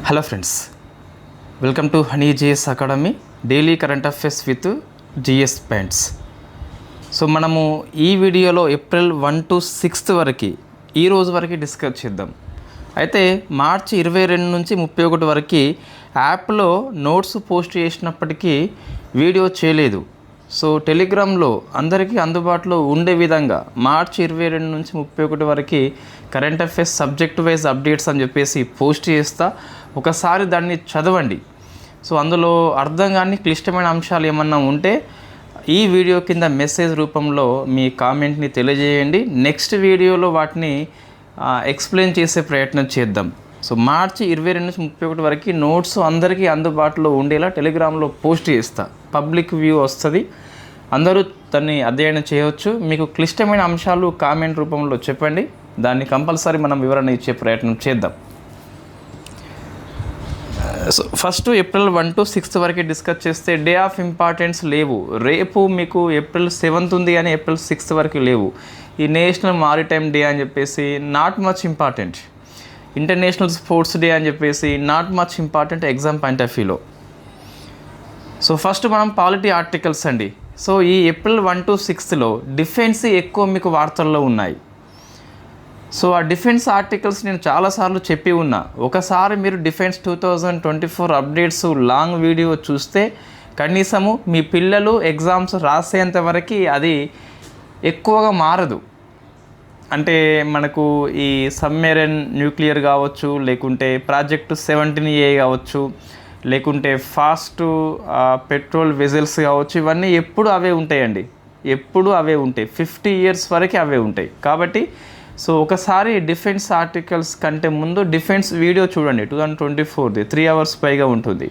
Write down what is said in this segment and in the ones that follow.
Hello friends, welcome to Honey GS Academy daily current affairs with GS points. So మనము ఈ వీడియోలో April 1 to 6 వరకు ఈ రోజు వరకు డిస్కస్ చేద్దాం. అయితే మార్చి 22 నుంచి 31 వరకు యాప్లో నోట్స్ పోస్ట్ చేసినప్పటికీ వీడియో చేయలేదు. సో టెలిగ్రామ్లో అందరికీ అందుబాటులో ఉండే విధంగా మార్చి 22 నుంచి 31 వరకు current affairs subject wise updates అని చెప్పేసి పోస్ట్ చేస్తా. ఒకసారి దాన్ని చదవండి. సో అందులో అర్థం కాని క్లిష్టమైన అంశాలు ఏమన్నా ఉంటే ఈ వీడియో కింద మెసేజ్ రూపంలో మీ కామెంట్ని తెలియజేయండి. నెక్స్ట్ వీడియోలో వాటిని ఎక్స్ప్లెయిన్ చేసే ప్రయత్నం చేద్దాం. సో మార్చి 22 నుంచి 31 వరకు నోట్స్ అందరికీ అందుబాటులో ఉండేలా టెలిగ్రామ్లో పోస్ట్ చేస్తా. పబ్లిక్ వ్యూ వస్తుంది, అందరూ దాన్ని అధ్యయనం చేయవచ్చు. మీకు క్లిష్టమైన అంశాలు కామెంట్ రూపంలో చెప్పండి, దాన్ని కంపల్సరీ మనం వివరణ ఇచ్చే ప్రయత్నం చేద్దాం. సో ఫస్ట్ ఏప్రిల్ 1 to 6 వరకు డిస్కస్ చేస్తే డే ఆఫ్ ఇంపార్టెన్స్ లేవు. రేపు మీకు ఏప్రిల్ 7th ఉంది కానీ ఏప్రిల్ 6th వరకు లేవు. ఈ నేషనల్ మారిటైమ్ డే అని చెప్పేసి not much important. International sports day అని చెప్పేసి not much important exam point of వ్యూలో. సో ఫస్ట్ మనం పాలిటీ ఆర్టికల్స్ అండి. సో ఈ ఏప్రిల్ 1 to 6లో డిఫెన్స్ ఎక్కువ మీకు వార్తల్లో ఉన్నాయి. సో ఆ డిఫెన్స్ ఆర్టికల్స్ నేను చాలాసార్లు చెప్పి ఉన్నా. ఒకసారి మీరు డిఫెన్స్ 2024 అప్డేట్స్ లాంగ్ వీడియో చూస్తే కనీసము మీ పిల్లలు ఎగ్జామ్స్ రాసేంత వరకు అది ఎక్కువగా మారదు. అంటే మనకు ఈ సబ్మెరైన్ న్యూక్లియర్ కావచ్చు, లేకుంటే ప్రాజెక్టు 17A కావచ్చు, లేకుంటే ఫాస్ట్ పెట్రోల్ వెజల్స్ కావచ్చు, ఇవన్నీ ఎప్పుడు అవే ఉంటాయండి. ఎప్పుడు అవే ఉంటాయి, 50 years వరకు అవే ఉంటాయి. కాబట్టి సో ఒకసారి డిఫెన్స్ ఆర్టికల్స్ కంటే ముందు డిఫెన్స్ వీడియో చూడండి. 2024ది 3 hours పైగా ఉంటుంది.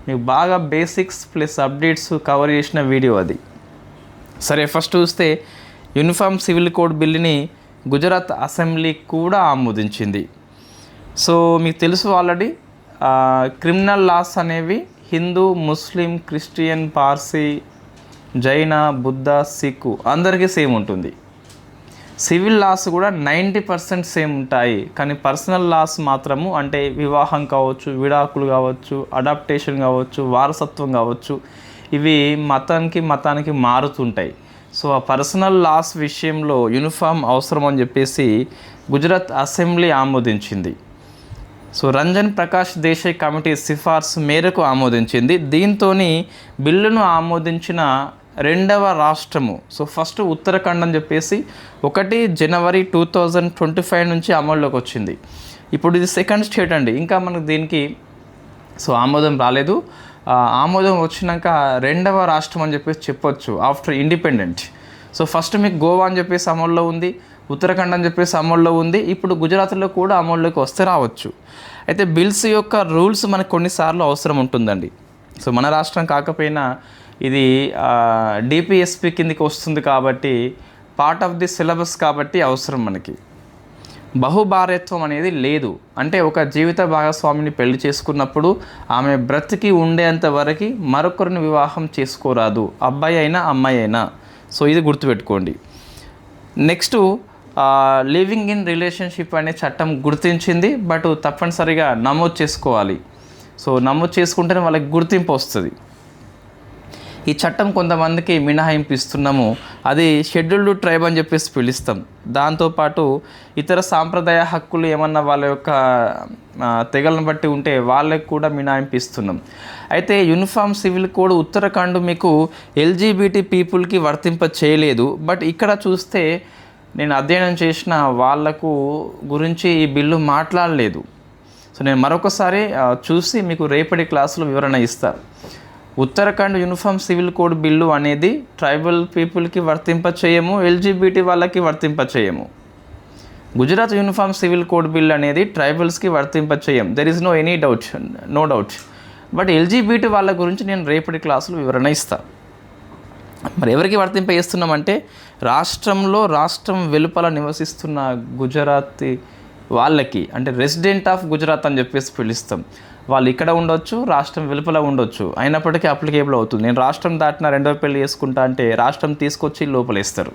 మీకు బాగా బేసిక్స్ ప్లస్ అప్డేట్స్ కవర్ చేసిన వీడియో అది. సరే, ఫస్ట్ చూస్తే యూనిఫామ్ సివిల్ కోడ్ బిల్లుని గుజరాత్ అసెంబ్లీ కూడా ఆమోదించింది. సో మీకు తెలుసు ఆల్రెడీ క్రిమినల్ లాస్ అనేవి హిందూ, ముస్లిం, క్రిస్టియన్, పార్సీ, జైన, బుద్ధ, సిక్కు అందరికీ సేమ్ ఉంటుంది. సివిల్ లాస్ కూడా 90% సేమ్ ఉంటాయి. కానీ పర్సనల్ లాస్ మాత్రము, అంటే వివాహం కావచ్చు, విడాకులు కావచ్చు, అడాప్టేషన్ కావచ్చు, వారసత్వం కావచ్చు, ఇవి మతానికి మారుతుంటాయి. సో ఆ పర్సనల్ లాస్ విషయంలో యూనిఫామ్ అవసరం అని చెప్పేసి గుజరాత్ అసెంబ్లీ ఆమోదించింది. సో రంజన్ ప్రకాష్ దేశాయ్ కమిటీ సిఫార్సు మేరకు ఆమోదించింది. దీంతో బిల్లును ఆమోదించిన రెండవ రాష్ట్రము. సో ఫస్ట్ ఉత్తరాఖండ్ అని చెప్పేసి 1 January 2025 నుంచి అమల్లోకి వచ్చింది. ఇప్పుడు ఇది సెకండ్ స్టేట్ అండి. ఇంకా మనకు దీనికి సో ఆమోదం రాలేదు. ఆమోదం వచ్చినాక రెండవ రాష్ట్రం అని చెప్పేసి చెప్పొచ్చు ఆఫ్టర్ ఇండిపెండెంట్. సో ఫస్ట్ మీకు గోవా అని చెప్పేసి అమల్లో ఉంది, ఉత్తరాఖండ్ అని చెప్పేసి అమల్లో ఉంది. ఇప్పుడు గుజరాత్లో కూడా అమల్లోకి వస్తే రావచ్చు. అయితే బిల్స్ యొక్క రూల్స్ మనకు కొన్నిసార్లు అవసరం ఉంటుందండి. సో మన రాష్ట్రం కాకపోయినా ఇది డిపిఎస్పి కిందకి వస్తుంది కాబట్టి పార్ట్ ఆఫ్ ది సిలబస్ కాబట్టి అవసరం మనకి. బహుభార్యత్వం అనేది లేదు. అంటే ఒక జీవిత భాగస్వామిని పెళ్లి చేసుకున్నప్పుడు ఆమె బ్రతికి ఉండేంత వరకు మరొకరిని వివాహం చేసుకోరాదు, అబ్బాయి అయినా అమ్మాయి అయినా. సో ఇది గుర్తుపెట్టుకోండి. నెక్స్ట్ లివింగ్ ఇన్ రిలేషన్షిప్ అనే చట్టం గుర్తించింది, బట్ తప్పనిసరిగా నమోదు చేసుకోవాలి. సో నమోదు చేసుకుంటేనే వాళ్ళకి గుర్తింపు వస్తుంది. ఈ చట్టం కొంతమందికి మినహాయింపు ఇస్తున్నాము, అది షెడ్యూల్డ్ ట్రైబ్ అని చెప్పేసి పిలుస్తాం. దాంతోపాటు ఇతర సాంప్రదాయ హక్కులు ఏమన్నా వాళ్ళ యొక్క తెగలను బట్టి ఉంటే వాళ్ళకి కూడా మినహాయింపు ఇస్తున్నాం. అయితే యూనిఫామ్ సివిల్ కోడ్ ఉత్తరాఖండ్ మీకు ఎల్జీబీటీ పీపుల్కి వర్తింప చేయలేదు. బట్ ఇక్కడ చూస్తే నేను అధ్యయనం చేసిన వాళ్ళకు గురించి ఈ బిల్లు మాట్లాడలేదు. సో నేను మరొకసారి చూసి మీకు రేపటి క్లాసులో వివరణ ఇస్తాను. Uttarakhand uniform civil code bill అనేది ట్రైబల్ పీపుల్కి వర్తింప చేయము, ఎల్జీబీటీ వాళ్ళకి వర్తింప చేయము. Gujarat uniform civil code bill అనేది ట్రైబల్స్కి వర్తింప చేయం. There is no doubt. But LGBT వాళ్ళ గురించి నేను రేపటి క్లాసులో వివరణ ఇస్తాను. మరి ఎవరికి వర్తింప చేస్తున్నామంటే రాష్ట్రం వెలుపల నివసిస్తున్న గుజరాతీ వాళ్ళకి, అంటే రెసిడెంట్ ఆఫ్ గుజరాత్ అని చెప్పేసి పిలుస్తాం. వాళ్ళు ఇక్కడ ఉండొచ్చు, రాష్ట్రం వెలుపల ఉండొచ్చు, అయినప్పటికీ అప్లికేబుల్ అవుతుంది. నేను రాష్ట్రం దాటిన రెండవ పెళ్లి చేసుకుంటా అంటే రాష్ట్రం తీసుకొచ్చి లోపలేస్తారు.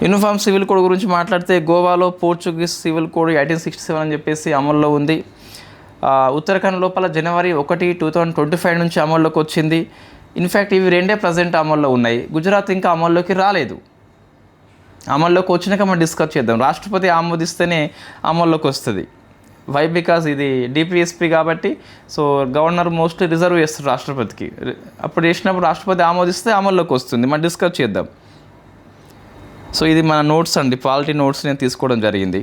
యూనిఫామ్ సివిల్ కోడ్ గురించి మాట్లాడితే గోవాలో పోర్చుగీస్ సివిల్ కోడ్ 1867 అని చెప్పేసి అమల్లో ఉంది. ఉత్తరాఖండ్ లోపల జనవరి 1, 2025 నుంచి అమల్లోకి వచ్చింది. ఇన్ఫ్యాక్ట్ ఇవి రెండే ప్రజెంట్ అమల్లో ఉన్నాయి. గుజరాత్ ఇంకా అమల్లోకి రాలేదు. అమల్లోకి వచ్చినాక మనం డిస్కస్ చేద్దాం. రాష్ట్రపతి ఆమోదిస్తేనే అమల్లోకి వస్తుంది. వై బికాజ్ ఇది డిపిఎస్పి కాబట్టి, సో గవర్నర్ మోస్ట్లీ రిజర్వ్ చేస్తారు రాష్ట్రపతికి. అప్పుడు చేసినప్పుడు రాష్ట్రపతి ఆమోదిస్తే అమల్లోకి వస్తుంది. మనం డిస్కస్ చేద్దాం. సో ఇది మన నోట్స్ అండి, పాలిటీ నోట్స్ నేను తీసుకోవడం జరిగింది.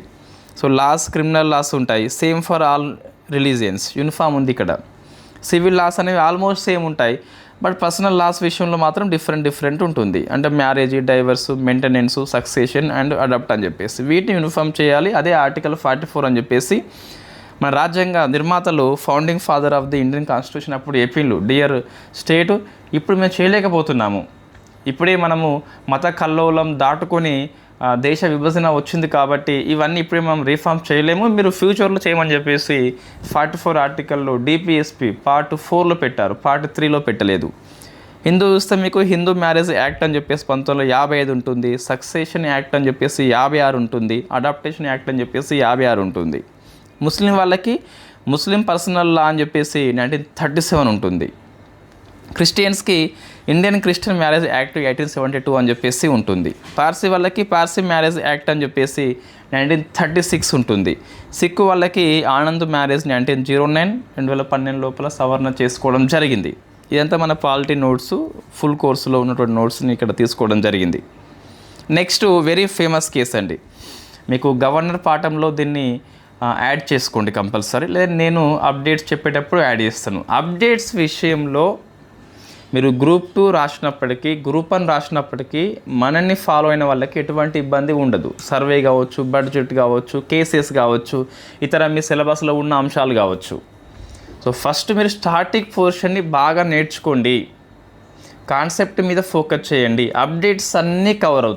సో లాస్, క్రిమినల్ లాస్ ఉంటాయి, same for all religions. Uniform ఉంది ఇక్కడ. సివిల్ లాస్ అనేవి ఆల్మోస్ట్ సేమ్ ఉంటాయి, బట్ పర్సనల్ లాస్ విషయంలో మాత్రం డిఫరెంట్ ఉంటుంది. అంటే marriage, divorce, maintenance, succession and adopt అని చెప్పేసి వీటిని యూనిఫామ్ చేయాలి. అదే ఆర్టికల్ 44 అని చెప్పేసి మన రాజ్యాంగ నిర్మాతలు, founding father of the Indian constitution అప్పుడు చెప్పిండ్రు, డియర్ స్టేట్ ఇప్పుడు మేము చేయలేకపోతున్నాము. ఇప్పుడే మనము మత కల్లోలం దాటుకొని దేశ విభజన వచ్చింది కాబట్టి ఇవన్నీ ఇప్పుడే మనం రీఫార్మ్ చేయలేము, మీరు ఫ్యూచర్లో చేయమని చెప్పేసి 44 ఆర్టికల్లో డిపిఎస్పి పార్ట్ 4లో పెట్టారు, పార్ట్ 3లో పెట్టలేదు. హిందూ చూస్తే మీకు హిందూ మ్యారేజ్ యాక్ట్ అని చెప్పేసి 1955 ఉంటుంది, సక్సెషన్ యాక్ట్ అని చెప్పేసి 56 ఉంటుంది, అడాప్టేషన్ యాక్ట్ అని చెప్పేసి 56 ఉంటుంది. ముస్లిం వాళ్ళకి ముస్లిం పర్సనల్ లా అని చెప్పేసి 1937 ఉంటుంది. క్రిస్టియన్స్కి ఇండియన్ క్రిస్టియన్ మ్యారేజ్ యాక్ట్ 1872 అని చెప్పేసి ఉంటుంది. పార్సీ వాళ్ళకి పార్సీ మ్యారేజ్ యాక్ట్ అని చెప్పేసి 1936 ఉంటుంది. సిక్కు వాళ్ళకి ఆనంద్ మ్యారేజ్ 1909 2012 లోపల సవరణ చేసుకోవడం జరిగింది. ఇదంతా మన పాలిటీ నోట్స్, ఫుల్ కోర్సులో ఉన్నటువంటి నోట్స్ని ఇక్కడ తీసుకోవడం జరిగింది. నెక్స్ట్ వెరీ ఫేమస్ కేస్ అండి, మీకు గవర్నర్ పాఠంలో దీన్ని యాడ్ చేసుకోండి కంపల్సరీ, లేదా నేను అప్డేట్స్ చెప్పేటప్పుడు యాడ్ చేస్తాను. అప్డేట్స్ విషయంలో మీరు గ్రూప్ 2 రాసినప్పటికీ, గ్రూప్ 1 రాసినప్పటికీ మనల్ని ఫాలో అయిన వాళ్ళకి ఎటువంటి ఇబ్బంది ఉండదు. సర్వే కావచ్చు, బడ్జెట్ కావచ్చు, కేసెస్ కావచ్చు, ఇతర మీ సిలబస్లో ఉన్న అంశాలు కావచ్చు. సో ఫస్ట్ మీరు స్టార్టింగ్ పోర్షన్ని బాగా నేర్చుకోండి, కాన్సెప్ట్ మీద ఫోకస్ చేయండి. అప్డేట్స్ అన్నీ కవర్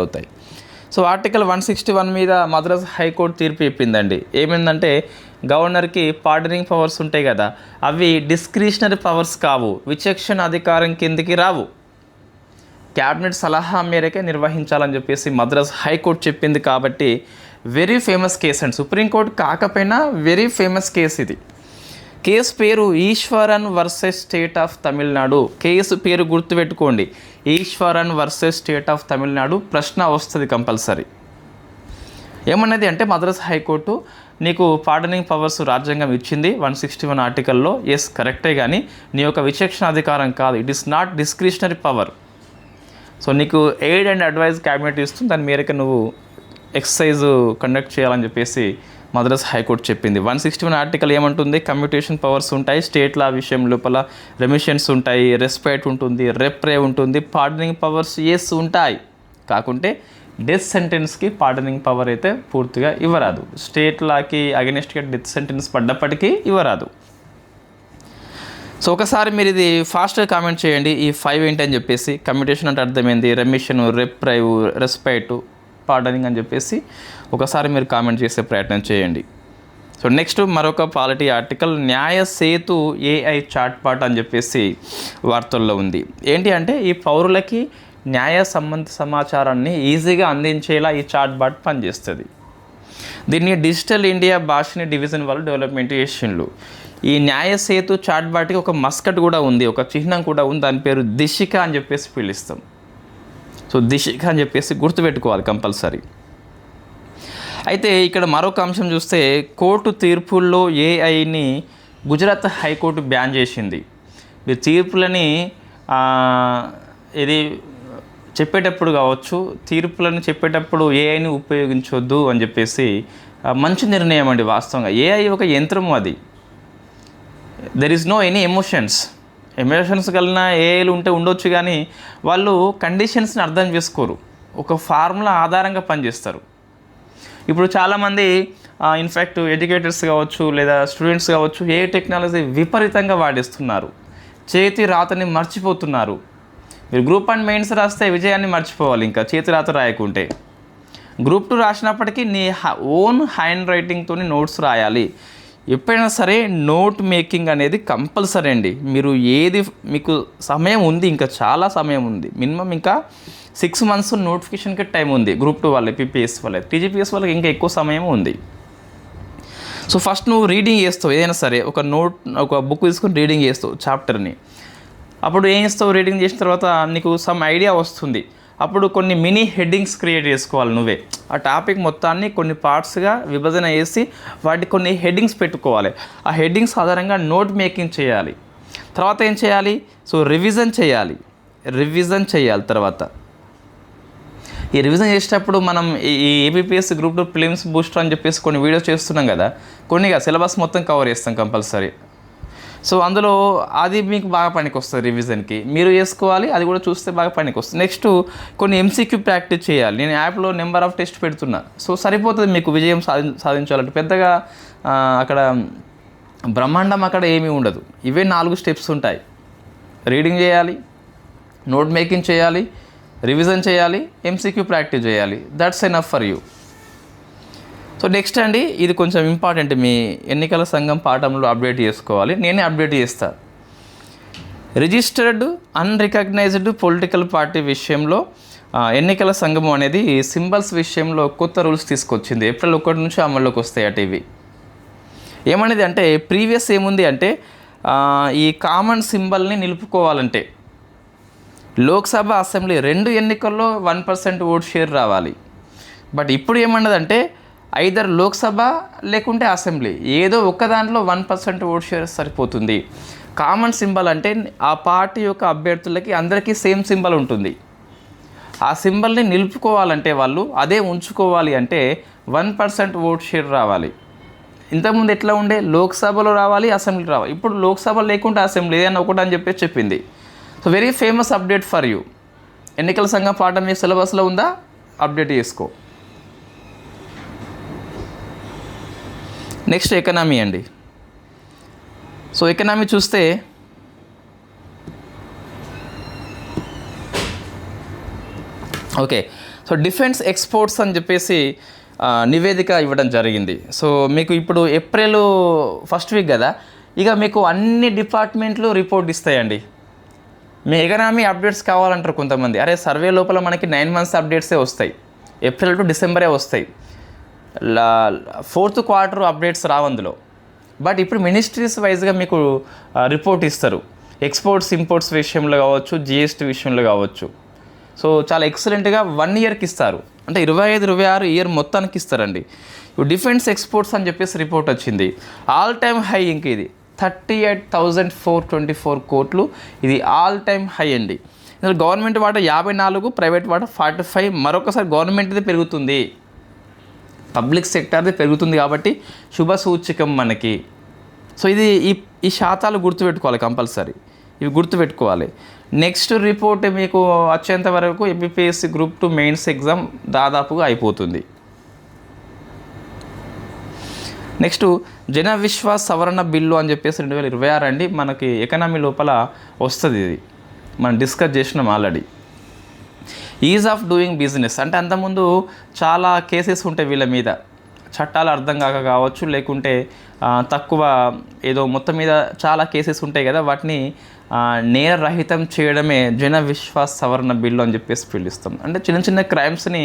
అవుతాయి. సో ఆర్టికల్ 161 మీద మద్రాస్ హైకోర్టు తీర్పు చెప్పిందండి. ఏమైందంటే గవర్నర్కి పార్డనింగ్ పవర్స్ ఉంటాయి కదా, అవి డిస్క్రిషనరీ పవర్స్ కావు, విచక్షణ అధికారం కిందికి రావు, క్యాబినెట్ సలహా మేరకే నిర్వహించాలని చెప్పేసి మద్రాస్ హైకోర్టు చెప్పింది. కాబట్టి వెరీ ఫేమస్ కేసు అండి, సుప్రీంకోర్టు కాకపోయినా వెరీ ఫేమస్ కేసు ఇది. కేసు పేరు Eswaran versus state of Tamil Nadu. Case పేరు గుర్తుపెట్టుకోండి, Eswaran versus state of Tamil Nadu. ప్రశ్న వస్తుంది కంపల్సరీ. ఏమన్నది అంటే మద్రాస్ హైకోర్టు నీకు పార్డనింగ్ పవర్స్ రాజ్యాంగం ఇచ్చింది 161 ఆర్టికల్లో, ఎస్ కరెక్టే, కానీ నీ యొక్క విచక్షణ అధికారం కాదు, it is not discretionary power. So నీకు ఎయిడ్ అండ్ అడ్వైజ్ క్యాబినెట్ ఇస్తుంది, దాని మేరకు నువ్వు ఎక్సర్సైజ్ కండక్ట్ చేయాలని చెప్పేసి మద్రాస్ హైకోర్టు చెప్పింది. 161 ఆర్టికల్ ఏమంటుంది, కమ్యూటేషన్ పవర్స్ ఉంటాయి, స్టేట్ లా విషయం లోపల రెమిషన్స్ ఉంటాయి, రెస్పైట్ ఉంటుంది, రెప్రే ఉంటుంది, పార్డనింగ్ పవర్స్ ఎస్ ఉంటాయి. కాకుంటే డెత్ సెంటెన్స్కి పార్డనింగ్ పవర్ అయితే పూర్తిగా ఇవ్వరాదు. స్టేట్ లాకి అగెనిస్ట్గా డెత్ సెంటెన్స్ పడ్డప్పటికీ ఇవ్వరాదు. సో ఒకసారి మీరు ఇది ఫాస్ట్గా కామెంట్ చేయండి, ఈ 5 ఏంటని చెప్పేసి. కమ్యూటేషన్ అంటే అర్థమైంది, రెమిషన్, రెప్రైవ్, రెస్పైట్, పార్డనింగ్ అని చెప్పేసి ఒకసారి మీరు కామెంట్ చేసే ప్రయత్నం చేయండి. సో నెక్స్ట్ మరొక పాలిటీ ఆర్టికల్, న్యాయ సేతు ఏఐ చాట్బాట్ అని చెప్పేసి వార్తల్లో ఉంది. ఏంటి అంటే ఈ పౌరులకి న్యాయ సంబంధిత సమాచారాన్ని ఈజీగా అందించేలా ఈ చాట్బాట్ పనిచేస్తుంది. దీన్ని డిజిటల్ ఇండియా భాషని డివిజన్ వాళ్ళు డెవలప్మెంట్ చేసిండ్రు. ఈ న్యాయ సేతు చాట్బాట్కి ఒక మస్కట్ కూడా ఉంది, ఒక చిహ్నం కూడా ఉంది, దాని పేరు దిశిక అని చెప్పేసి పిలుస్తాం. సో దిశిక అని చెప్పేసి గుర్తుపెట్టుకోవాలి కంపల్సరీ. అయితే ఇక్కడ మరొక అంశం చూస్తే, కోర్టు తీర్పుల్లో ఏఐని గుజరాత్ హైకోర్టు బ్యాన్ చేసింది. మీరు తీర్పులని ఇది చెప్పేటప్పుడు కావచ్చు, తీర్పులను చెప్పేటప్పుడు ఏఐని ఉపయోగించవద్దు అని చెప్పేసి మంచి నిర్ణయం అండి. వాస్తవంగా ఏఐ ఒక యంత్రము, అది there is no any emotions కలిగిన ఏఐలు ఉండొచ్చు, కానీ వాళ్ళు కండిషన్స్ని అర్థం చేసుకోరు, ఒక ఫార్ములా ఆధారంగా పనిచేస్తారు. ఇప్పుడు చాలామంది ఇన్ఫ్యాక్ట్ ఎడ్యుకేటర్స్ కావచ్చు లేదా స్టూడెంట్స్ కావచ్చు ఏ టెక్నాలజీ విపరీతంగా వాడేస్తున్నారు, చేతి రాతని మర్చిపోతున్నారు. మీరు గ్రూప్ 1 మెయిన్స్ రాస్తే విజయాన్ని మర్చిపోవాలి, ఇంకా చేతి రాత రాయకుంటే. గ్రూప్ 2 రాసినప్పటికీ నీ ఓన్ హ్యాండ్ రైటింగ్తో నోట్స్ రాయాలి. ఎప్పుడైనా సరే నోట్ మేకింగ్ అనేది కంపల్సరీ అండి. మీరు ఏది మీకు సమయం ఉంది, ఇంకా చాలా సమయం ఉంది, మినిమం ఇంకా 6 months నోటిఫికేషన్కి టైం ఉంది. గ్రూప్ 2 వాళ్ళకి, పీపీఎస్ వాళ్ళకి, టీజీపీఎస్ వాళ్ళకి ఇంకా ఎక్కువ సమయం ఉంది. సో ఫస్ట్ నువ్వు రీడింగ్ చేస్తావు, ఏదైనా సరే ఒక బుక్ తీసుకొని రీడింగ్ చేస్తావు చాప్టర్ని. అప్పుడు ఏం చేస్తావు, రీడింగ్ చేసిన తర్వాత నీకు సమ్ ఐడియా వస్తుంది. అప్పుడు కొన్ని మినీ హెడ్డింగ్స్ క్రియేట్ చేసుకోవాలి నువ్వే. ఆ టాపిక్ మొత్తాన్ని కొన్ని పార్ట్స్గా విభజన చేసి వాటికి కొన్ని హెడ్డింగ్స్ పెట్టుకోవాలి. ఆ హెడ్డింగ్స్ ఆధారంగా నోట్ మేకింగ్ చేయాలి. తర్వాత ఏం చేయాలి, సో రివిజన్ చేయాలి. తర్వాత ఈ రివిజన్ చేసేటప్పుడు మనం ఈ ఏబిపిఎస్ గ్రూప్ 2 ప్రిలిమ్స్ బూస్టర్ అని చెప్పేసి కొన్ని వీడియోస్ చేస్తున్నాం కదా, కొన్నిగా సిలబస్ మొత్తం కవర్ చేస్తాం కంపల్సరీ. సో అందులో అది మీకు బాగా పనికి వస్తుంది. రివిజన్కి మీరు చేసుకోవాలి, అది కూడా చూస్తే బాగా పనికి వస్తుంది. నెక్స్ట్ కొన్ని ఎంసీక్యూ ప్రాక్టీస్ చేయాలి. నేను యాప్లో నెంబర్ ఆఫ్ టెస్ట్ పెడుతున్నా. సో సరిపోతుంది మీకు విజయం సాధించాలంటే. పెద్దగా అక్కడ బ్రహ్మాండం అక్కడ ఏమీ ఉండదు. ఇవే 4 స్టెప్స్ ఉంటాయి. రీడింగ్ చేయాలి, నోట్ మేకింగ్ చేయాలి, రివిజన్ చేయాలి, ఎంసీక్యూ ప్రాక్టీస్ చేయాలి. That's enough for you. So next అండి, ఇది కొంచెం ఇంపార్టెంట్. మీ ఎన్నికల సంఘం పాఠంలో అప్డేట్ చేసుకోవాలి. నేనే అప్డేట్ చేస్తాను. రిజిస్టర్డ్ అన్రికగ్నైజ్డ్ పొలిటికల్ పార్టీ విషయంలో ఎన్నికల సంఘం అనేది సింబల్స్ విషయంలో కొత్త రూల్స్ తీసుకొచ్చింది. ఏప్రిల్ 1 నుంచి అమల్లోకి వస్తాయి అటు ఇవి. ఏమనేది అంటే, ప్రీవియస్ ఏముంది అంటే ఈ కామన్ సింబల్ని నిలుపుకోవాలంటే లోక్సభ, అసెంబ్లీ 2 ఎన్నికల్లో 1% ఓట్ షేర్ రావాలి. బట్ ఇప్పుడు ఏమన్నదంటే ఐదర్ లోక్సభ లేకుంటే అసెంబ్లీ, ఏదో ఒక్క దాంట్లో 1% ఓట్ షేర్ సరిపోతుంది. కామన్ సింబల్ అంటే ఆ పార్టీ యొక్క అభ్యర్థులకి అందరికీ సేమ్ సింబల్ ఉంటుంది. ఆ సింబల్ని నిలుపుకోవాలంటే వాళ్ళు అదే ఉంచుకోవాలి అంటే 1% ఓట్ షేర్ రావాలి. ఇంతకుముందు ఎట్లా ఉండే, లోక్సభలో రావాలి, అసెంబ్లీ రావాలి. ఇప్పుడు లోక్సభ లేకుంటే అసెంబ్లీ, ఏదైనా ఒకటి అని చెప్పేసి చెప్పింది. So very famous update for you. ఎన్నికల సంఘం పాఠం మీ సిలబస్లో ఉందా, అప్డేట్ చేసుకో. నెక్స్ట్ ఎకనామీ అండి. సో ఎకనామీ చూస్తే ఓకే, సో డిఫెన్స్ ఎక్స్పోర్ట్స్ అని చెప్పేసి నివేదిక ఇవ్వడం జరిగింది. సో మీకు ఇప్పుడు ఏప్రిల్ 1st వీక్ కదా, ఇక మీకు అన్ని డిపార్ట్మెంట్లు రిపోర్ట్ ఇస్తాయండి. మీ ఎకనామీ అప్డేట్స్ కావాలంటారు కొంతమంది. అరే సర్వే లోపల మనకి 9 months అప్డేట్సే వస్తాయి, ఏప్రిల్ టు డిసెంబరే వస్తాయి, 4th quarter అప్డేట్స్ రావు అందులో. బట్ ఇప్పుడు మినిస్ట్రీస్ వైజ్గా మీకు రిపోర్ట్ ఇస్తారు. ఎక్స్పోర్ట్స్ ఇంపోర్ట్స్ విషయంలో కావచ్చు, జిఎస్టీ విషయంలో కావచ్చు. సో చాలా ఎక్సలెంట్గా 1 yearకి ఇస్తారు. అంటే 25-26 ఇయర్ మొత్తానికి ఇస్తారండి. ఇప్పుడు డిఫెన్స్ ఎక్స్పోర్ట్స్ అని చెప్పేసి రిపోర్ట్ వచ్చింది. ఆల్ టైమ్ హై ఇంక ఇది 38,424 కోట్లు. ఇది ఆల్ టైమ్ హై అండి. ఇందులో గవర్నమెంట్ వాటా 54, ప్రైవేట్ వాటా 45. మరొకసారి గవర్నమెంట్ది పెరుగుతుంది, పబ్లిక్ సెక్టార్ది పెరుగుతుంది కాబట్టి శుభ సూచకం మనకి. సో ఇది ఈ శాతాలు గుర్తుపెట్టుకోవాలి కంపల్సరీ, ఇవి గుర్తుపెట్టుకోవాలి. నెక్స్ట్ రిపోర్ట్ మీకు వచ్చేంత వరకు ఏపీఎస్సీ గ్రూప్ 2 మెయిన్స్ ఎగ్జామ్ దాదాపుగా అయిపోతుంది. నెక్స్ట్ జన విశ్వాస్ సవరణ బిల్లు అని చెప్పేసి 2026 అండి. మనకి ఎకనామీ లోపల వస్తుంది. ఇది మనం డిస్కస్ చేసినాం already. Is of doing business అంటే అంతకుముందు చాలా కేసెస్ ఉంటాయి వీళ్ళ మీద, చట్టాలు అర్థం కాక కావచ్చు, లేకుంటే తక్కువ ఏదో మొత్తం మీద చాలా కేసెస్ ఉంటాయి కదా, వాటిని నేరరహితం చేయడమే జన విశ్వాస్ సవరణ బిల్లు అని చెప్పేసి పిలుస్తాం. అంటే చిన్న చిన్న క్రైమ్స్ని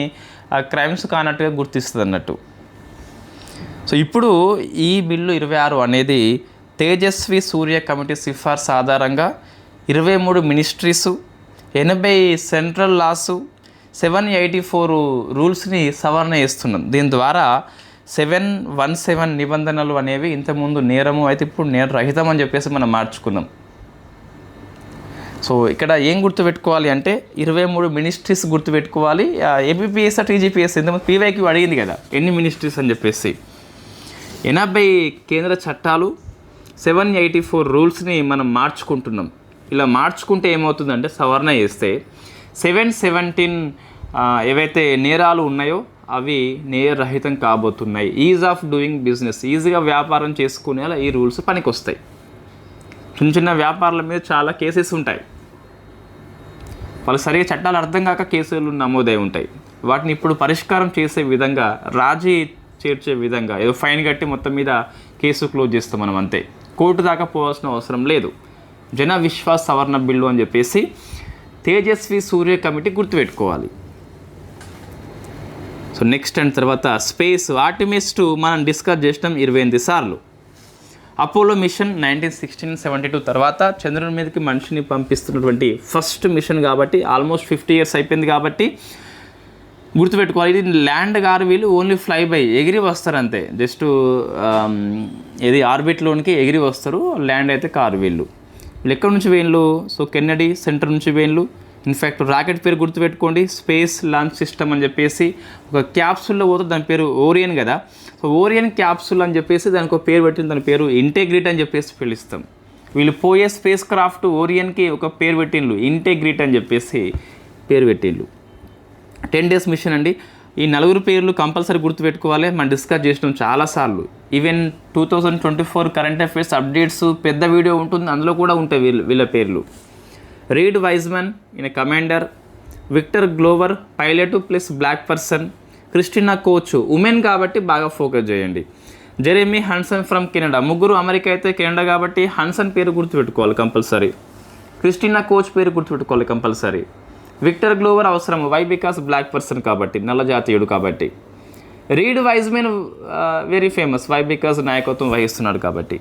క్రైమ్స్ కానట్టుగా గుర్తిస్తుంది అన్నట్టు. సో ఇప్పుడు ఈ బిల్లు 26 అనేది తేజస్వి సూర్య కమిటీ సిఫార్సు ఆధారంగా 23 మినిస్ట్రీసు, 80 సెంట్రల్ లాసు, 784 రూల్స్ని సవరణ చేస్తున్నాం. దీని ద్వారా 717 నిబంధనలు అనేవి ఇంతకుముందు నేరము అయితే ఇప్పుడు నేరరహితం అని చెప్పేసి మనం మార్చుకున్నాం. సో ఇక్కడ ఏం గుర్తుపెట్టుకోవాలి అంటే 23 మినిస్ట్రీస్ గుర్తుపెట్టుకోవాలి. ఏపీఎస్ టీజీపీఎస్ ఇంతకుముందు పీవైకి అడిగింది కదా ఎన్ని మినిస్ట్రీస్ అని చెప్పేసి. 80 కేంద్ర చట్టాలు, 784 రూల్స్ని మనం మార్చుకుంటున్నాం. ఇలా మార్చుకుంటే ఏమవుతుందంటే సవరణ చేస్తే 717 ఏవైతే నేరాలు ఉన్నాయో అవి నేరరహితం కాబోతున్నాయి. ఈజ్ ఆఫ్ డూయింగ్ బిజినెస్, ఈజీగా వ్యాపారం చేసుకునేలా ఈ రూల్స్ పనికి వస్తాయి. చిన్న చిన్న వ్యాపారాల మీద చాలా కేసెస్ ఉంటాయి, వాళ్ళు సరిగా చట్టాలు అర్థం కాక కేసులు నమోదై ఉంటాయి. వాటిని ఇప్పుడు పరిష్కారం చేసే విధంగా రాజీ చేర్చే విధంగా ఏదో ఫైన్ కట్టి మొత్తం మీద కేసు క్లోజ్ చేస్తాం మనం అంతే. కోర్టు దాకా పోవాల్సిన అవసరం లేదు. జన విశ్వాస్ సవరణ బిల్లు అని చెప్పేసి తేజస్వి సూర్య కమిటీ గుర్తుపెట్టుకోవాలి. సో నెక్స్ట్ అండ్ తర్వాత స్పేస్ ఆర్టిమిస్ 2 మనం డిస్కస్ చేసినాం 28 సార్లు. అపోలో మిషన్ 1972 తర్వాత చంద్రుని మీదకి మనిషిని పంపిస్తున్నటువంటి ఫస్ట్ మిషన్ కాబట్టి ఆల్మోస్ట్ 50 years అయిపోయింది కాబట్టి గుర్తుపెట్టుకోవాలి. ఇది ల్యాండ్ కారు, వీళ్ళు ఓన్లీ ఫ్లై బై ఎగిరి వస్తారు అంతే. జస్ట్ ఇది ఆర్బిట్లోనికి ఎగిరి వస్తారు, ల్యాండ్ అయితే కారు. వీళ్ళు ఎక్కడి నుంచి వేన్లు? సో కెన్నడీ సెంటర్ నుంచి వేన్లు. ఇన్ఫ్యాక్ట్ రాకెట్ పేరు గుర్తుపెట్టుకోండి, స్పేస్ లాంచ్ సిస్టమ్ అని చెప్పేసి. ఒక క్యాప్సూల్లో పోతుంది, దాని పేరు ఓరియన్ కదా. సో ఓరియన్ క్యాప్సూల్ అని చెప్పేసి దానికి ఒక పేరు పెట్టింది, దాని పేరు ఇంటెగ్రిట్ అని చెప్పేసి పిలుస్తాం. వీళ్ళు పోయే స్పేస్ క్రాఫ్ట్ ఓరియన్కి ఒక పేరు పెట్టిండ్రు, ఇంటెగ్రిట్ అని చెప్పేసి పేరు పెట్టిండ్రు. 10 days మిషన్ అండి. ఈ 4 పేర్లు కంపల్సరీ గుర్తుపెట్టుకోవాలి. మనం డిస్కస్ చేసినాం చాలాసార్లు. ఈవెన్ 2024 కరెంట్ అఫైర్స్ అప్డేట్స్ పెద్ద వీడియో ఉంటుంది, అందులో కూడా ఉంటాయి వీళ్ళ పేర్లు. రీడ్ వైజ్మన్ ఈయన commander, Victor Glover pilot plus black person, Christina Koch women కాబట్టి బాగా ఫోకస్ చేయండి. జెరెమీ హన్సన్ ఫ్రమ్ కెనడా, ముగ్గురు అమెరికా అయితే కెనడా కాబట్టి హన్సన్ పేరు గుర్తుపెట్టుకోవాలి కంపల్సరీ. క్రిస్టినా కోచ్ పేరు గుర్తుపెట్టుకోవాలి కంపల్సరీ. విక్టర్ గ్లోవర్ అవసరం, వై బికాస్ బ్లాక్ పర్సన్ కాబట్టి, నల్ల జాతీయుడు కాబట్టి. Reid Wiseman very famous, why because నాయకత్వం వహిస్తున్నాడు కాబట్టి.